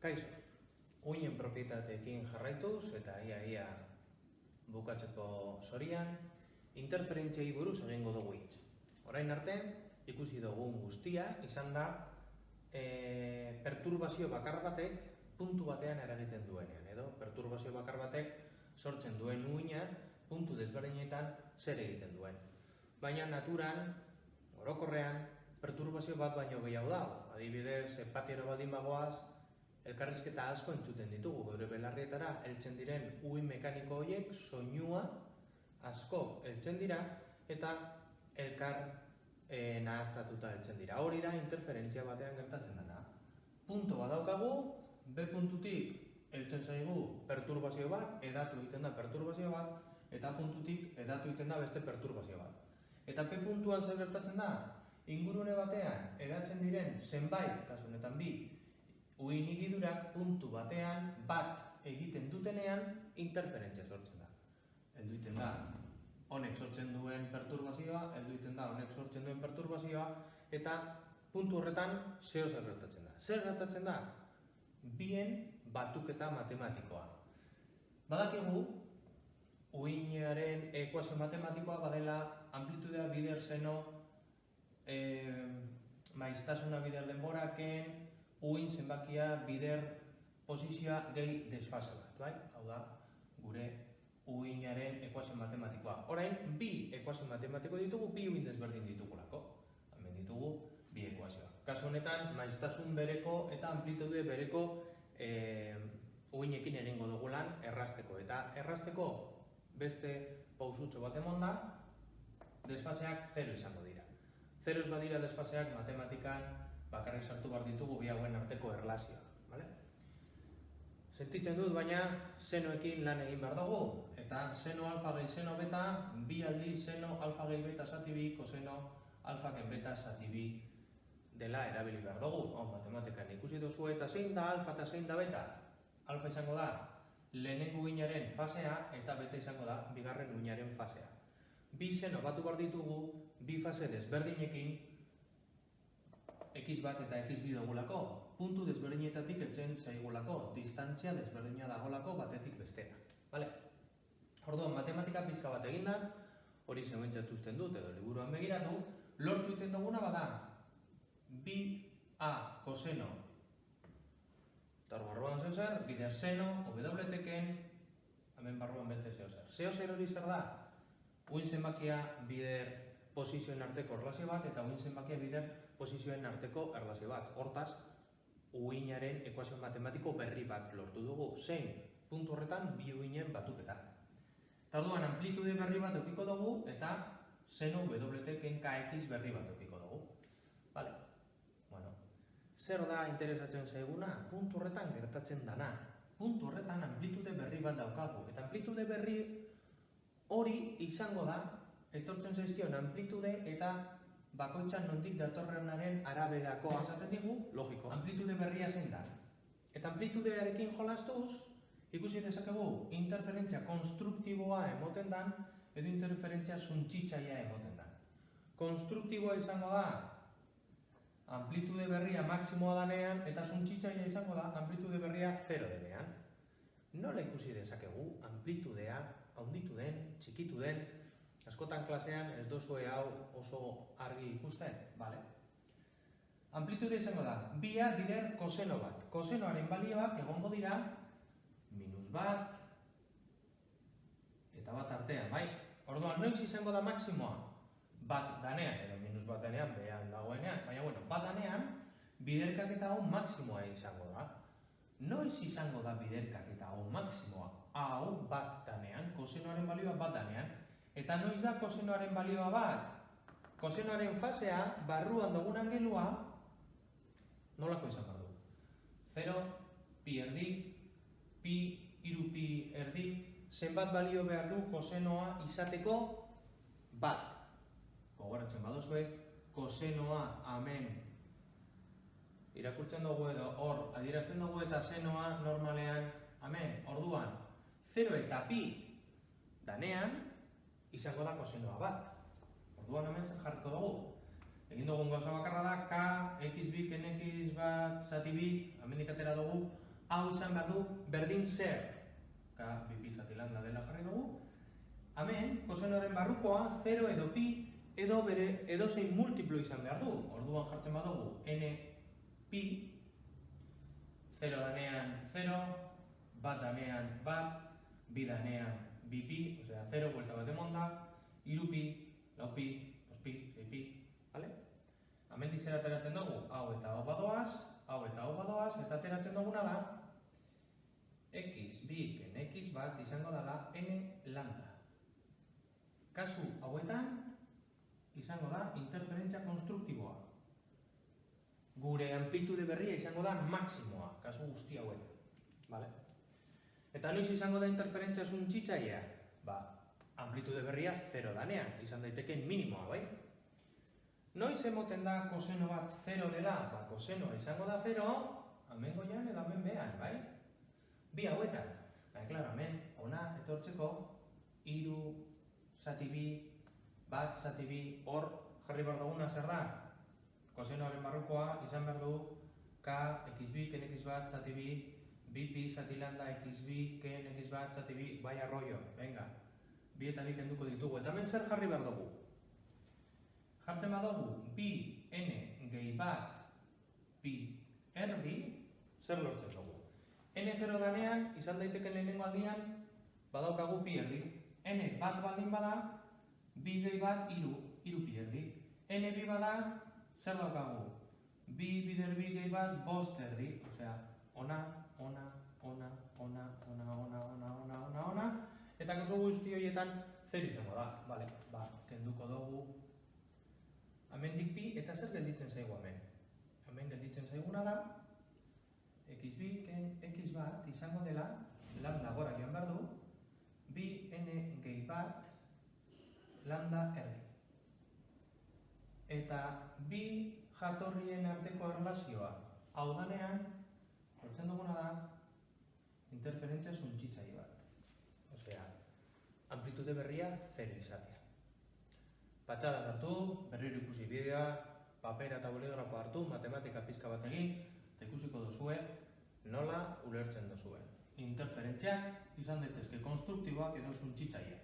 Kaixo, uinen propietateekin jarraituz eta ia bukatzeko zorian, interferentziei buruz egingo dugu hitz. Orain arte, ikusi dugun guztia izan da perturbazio bakar batek puntu batean eragiten duenean, edo perturbazio bakar batek sortzen duen uina puntu desberdinetan zer egiten duen. Baina naturan, orokorrean, perturbazio bat baino gehiago da. Adibidez, patiero baldin bagoaz, elkarrizketa asko entzuten ditugu, geure belarrietara heltzen diren uhin mekaniko horiek soinua asko heltzen dira eta elkar nahastatuta heltzen dira. Hori da interferentzia batean gertatzen dena. Punto bat daukagu, B puntutik heltzen zaigu perturbazio bat, hedatu egiten da perturbazio bat, eta puntutik hedatu egiten da beste perturbazio bat. Eta P puntuan zer gertatzen da? Ingurune batean hedatzen diren zenbait, kasu honetan bi, uhin higidurak puntu batean bat egiten dutenean interferentzia sortzen da. Heldu egiten da honek sortzen duen perturbazioa, heldu egiten da honek sortzen duen perturbazioa, eta puntu horretan zer gertatzen da. Zer gertatzen da? Bien batuketa matematikoa. Badakigu, uhinaren ekuazio matematikoa badela amplitudea bider seno maiztasuna bider denboraken uhin zenbakia bider posizioa gehi desfase bat, bai? Hau da, gure uhinaren ekuazio matematikoa. Orain, bi ekuazio matematiko ditugu, bi uhin desberdin ditugulako. Hemen ditugu bi ekuazioa. Kasu honetan, maiztasun bereko eta amplitude bereko uhinekin egingo dugu lan errazteko. Eta errazteko beste pausutxo bat emon da, desfaseak 0 izango dira. 0 ez badira desfaseak matematikan bakarrik sartu behar ditugu bi hauen arteko erlazioa. Sentitzen dut, baina senoekin lan egin behar dugu, eta seno alfa gehi seno beta, bi aldi seno alfa gehi beta zati bi, koseno alfa gehi beta zati bi dela erabili behar dugu. Matematikan ikusi duzu eta zein da alfa eta zein da beta? Alfa izango da lehenengo uhinaren fasea eta beta izango da bigarren uhinaren fasea. Bi seno batu behar ditugu, bi fase desberdinekin, x bat eta x bi dugulako, puntu desberdinetatik heltzen zaigulako, distantzia desberdina dagolako batetik bestera. Orduan, matematika pizka bat eginda, hori zeuentzat usten dut edo liburuan begiratu, lortu iten duguna bada, bi a koseno, eta hor barruan zeozer, bider seno, w-teken, hemen barruan beste zeozer. Zeozer hori zer da? Uhin zenbakia bider posizioen arteko erlazio bat eta uhin zenbakia bider posizioen arteko erlazio bat. Hortaz, uhinaren ekuazio matematiko berri bat lortu dugu. Zein puntu horretan bi uhinen batuketa. Eta orduan, amplitude berri bat edukiko dugu eta seno w-teken kx berri bat edukiko dugu. Zer da interesatzen zaiguna? Puntu horretan gertatzen dana. Puntu horretan amplitude berri bat daukagu. Eta amplitude berri hori izango da, etortzen zaizkion amplitude eta bakoitzan nondik datorrenaren araberakoa esaten digu, logiko, amplitude berria zein da. Eta amplitudearekin jolastuz, ikusi dezakegu interferentzia konstruktiboa emoten dan, edo interferentzia suntsitzailea emoten dan. Konstruktiboa izango da, amplitude berria maksimoa danean, eta suntsitzailea izango da, amplitude berria 0 denean. Nola ikusi dezakegu amplitudea handitu den, txikitu den, askotan klasean ez dozue hau oso argi ikusten, Amplitude izango da, bia bider koseno bat. Kosenoaren balioak egongo dira minus bat eta bat artean, bai? Orduan, noiz izango da maksimoa? Bat danean, edo minus bat danean, behan dagoenean, baina bat danean, biderkaketa hau maksimoa izango da. Noiz izango da biderkaketa hau maksimoa? Hau bat danean, kosenoaren balioa bat danean. Eta noiz da kosenoaren balioa bat? Kosenoaren fasea, barruan dugun angelua, nolako izan behar du? 0, pi erdi, pi, iru pi erdi, zenbat balio behar du kosenoa izateko bat. Gogoratzen baduzue, kosenoa hemen irakurtzen dugu edo hor adierazten dugu eta senoa normalean hemen, orduan 0 eta pi danean izango da kosenoa bat. Orduan hemen zer jarriko dugu. Egin dugun gauza bakarra da k, x bi, ken x bat, zati bi, hemendik atera dugu hau izan behar du berdin zer, K bipi zati lambda dela jarri dugu. Hemen, kosenoaren barrukoa 0 edo pi edo bere edozein multiplo izan behar du. Orduan jartzen badugu n pi, 0 danean 0, bat danean bat, bi danean bi pi, osea 0, buelta bat emonda, iru pi, lau pi, bos pi, sei pi, vale? Hemendik zer ateratzen dugu, hau eta hau badoaz, eta ateratzen duguna da x bi ken x bat izango dela n lambda. Kasu hauetan izango da interferentzia konstruktiboa. Gure amplitude berria izango da maksimoa, kasu guzti hauetan. Vale? Eta noiz izango da interferentzia suntsitzailea? Amplitude berria 0 danean, izan daiteken minimoa, bai? Noiz emoten da koseno bat 0 dela? Kosenoa izango da 0, hemen goian edo hemen behan, bai? Bi hauetan. Claro, hemen, ona etortzeko, 3 zati bi, bat zati bi, hor jarri behar duguna zer da? Kosenoaren barrukoa izan behar du k x bi ken x bat zati bi, bi pi zati lambda x bi ken x bat zati bi, bai arroio, venga. Bi eta bi kenduko ditugu, eta hemen zer jarri behar dugu? Jartzen badugu, bi n gehi bat pi erdi, zer lortzen dugu? N0 danean, izan daiteken lehenengo aldian, badaukagu pi erdi. N bat baldin bada, bi gehi bat iru pi erdi. N bi bada, zer daukagu? Bi bider bi gehi bat bost erdi, osea, ona, eta kasu guzti horietan zer izango da. Vale, kenduko dugu hemendik pi, eta zer gelditzen zaigu hemen? Hemen gelditzen zaiguna da x bi ken x bat izango dela, lambda gora joan behar du, bi n gehi bat lambda erdi. Eta bi jatorrien arteko erlazioa hau danean, lortzen duguna da interferentzia suntsitzaile bat. Osea, amplitude berria 0 izatea. Patxada hartu, berriro ikusi bideoa, papera eta boligrafo hartu, matematika pizka bat egin, eta ikusiko duzue nola ulertzen duzuen. Interferentziak izan daitezke konstruktiboak edo suntsitzaileak.